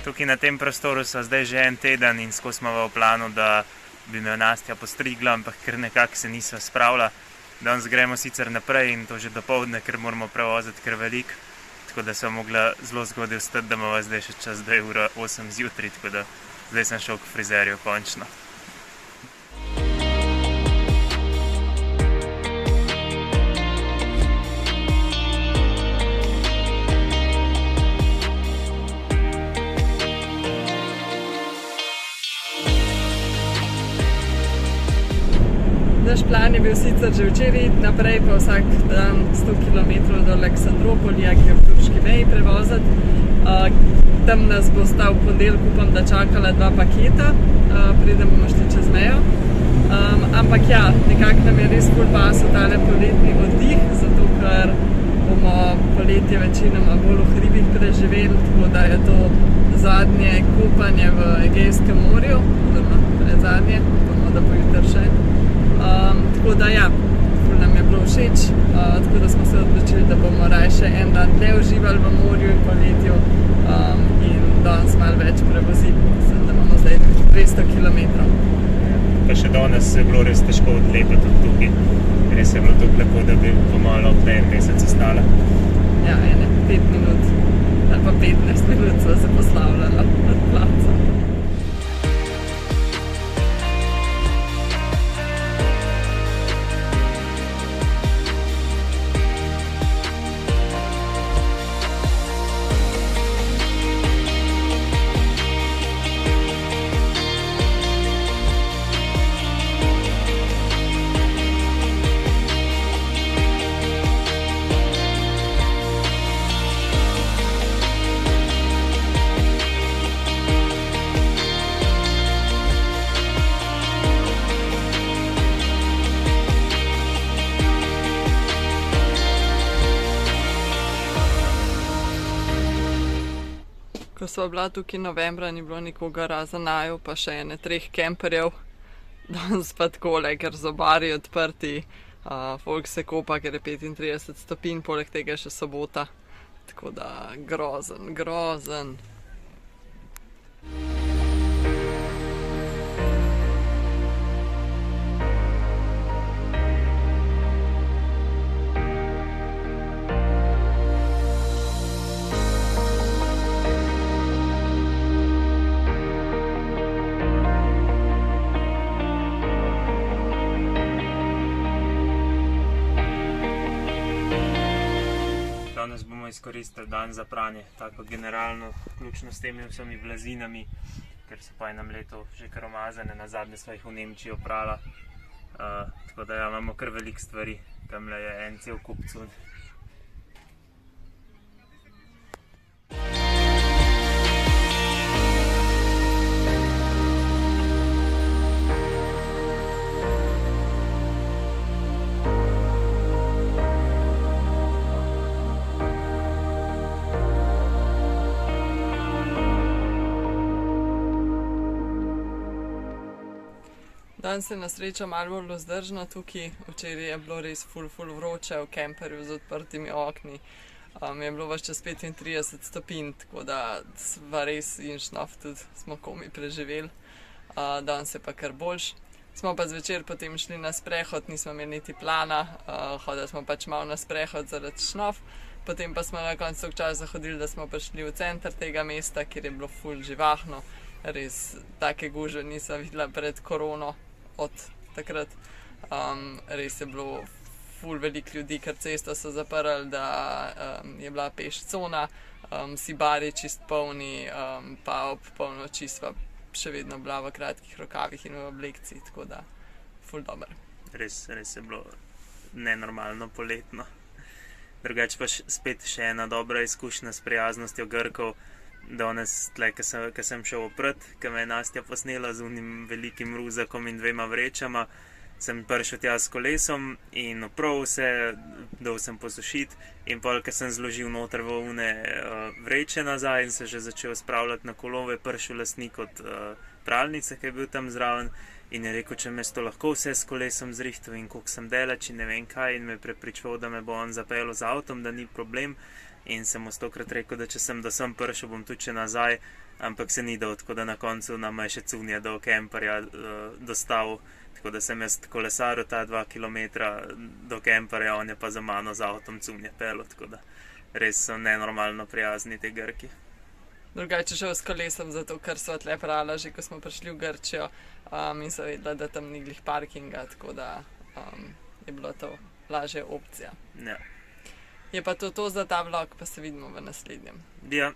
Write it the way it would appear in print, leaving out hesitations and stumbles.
Tukaj na tem prostoru so zdaj že en teden in skozi smo v planu, da bi me Nastja postrigla, ampak ker nekako se nisva spravila. Danes gremo sicer naprej in to že dopoldne, ker moramo prevoziti kar veliko. Tako da sem mogla zelo zgodaj vstati, da imamo zdaj še čas, da je ura 8 zjutraj, tako da zdaj sem šel k frizerju končno. Naš plan je bil sicer že včeraj, naprej pa vsak dan 100 km do Aleksandropolija, ki je v turški meji prevoziti. Tam nas bo sta v ponedeljek, upam, da čakala 2 paketa, preden bomo šli čez mejo. Ampak ja, nekako nam je res ful pasal tale poletni oddih, zato ker bomo poletje večinoma bolj v hribih preživeli, tako da je to zadnje kopanje v Egejskem morju, oziroma predzadnje, upamo, da bo jutri še. Tako da ja, ful nam je bilo všeč, tako da smo se odločili, da bomo raje še en dan dlje uživali v morju in poletju in danes malo več prevozili. Mislim, da imamo zdaj 200 km. Pa še danes je bilo res težko odlepiti od tukaj. Res je bilo tako lepo, da bi pomalo v en mesec ostala. Ja, 5 minut ali pa 15 minut sva se poslavljala od placa. Ko sva bila tukaj novembra, ni bilo nikogar razen naju, pa še 3 kemperjev. Danes pa takole, ker so bari odprti, folk se kopa, ker je 35 stopinj, poleg tega še sobota. Tako da grozen, grozen. Danes bomo izkoristili dan za pranje, tako generalno, vključno s temi vsemi blazinami, ker so po enem letu že kar umazane, nazadnje sva jih v Nemčiji oprala. Tako da ja, imamo kar veliko stvari, tamle je en cel kup cunj. Danes je na srečo malo bolj vzdržno tukaj, včeraj je bilo res ful vroče v kemperju z odprtimi okni. Je bilo vas čez 35 stopinj, tako da sva res in šnof tudi smo komaj preživeli. Danes je pa kar boljš. Smo pa zvečer potem šli na sprehod, nismo imeli niti plana, hodili smo pač malo na sprehod zaradi šnof. Potem pa smo na koncu časa hodili, da smo prišli v center tega mesta, kjer je bilo ful živahno. Res take gužve nisem videla pred korono. Od takrat res je bilo ful veliko ljudi, ker cesto so zaprli, da je bila peš cona, vsi bari čist polni, pa ob polnoči sva še vedno bila v kratkih rokavih in v oblekcih, tako da ful dobro. Res je bilo nenormalno poletno. Drugače pa spet še ena dobra izkušnja s prijaznostjo Grkov. Danes, ko sem šel oprat, ko me je Nastja posnela z unim velikim ruzakom in 2 vrečama, sem prišel tja s kolesom in oprl vse, dal sem posušiti in pol, ko sem zložil noter v une vreče nazaj in se že začel spravljati na kolo, je prišel lastnik od pralnice, ki je bil tam zraven. In je rekel, če me to lahko vse s kolesom zrihtal in koliko sem delač in ne vem kaj. In me prepričval, da me bo on zapeljal z avtom, da ni problem. In sem mu stokrat rekel, da če sem do sem prišel, bom tudi še nazaj. Ampak se ni dal, tako da na koncu nama je še cunje do kemperja dostavil. Tako da sem jaz kolesaril ta 2 kilometra do kemperja, on je pa za mano z avtom cunje pelil. Tako da res so nenormalno prijazni te Grki. Drugače šel s kolesom, zato ker so tle prala, že ko smo prišli v Grčijo in so vedela, da tam ni glih parkinga, tako da je bilo to lažja opcija. Ja. Je pa to za ta vlog, pa se vidimo v naslednjem. Ja.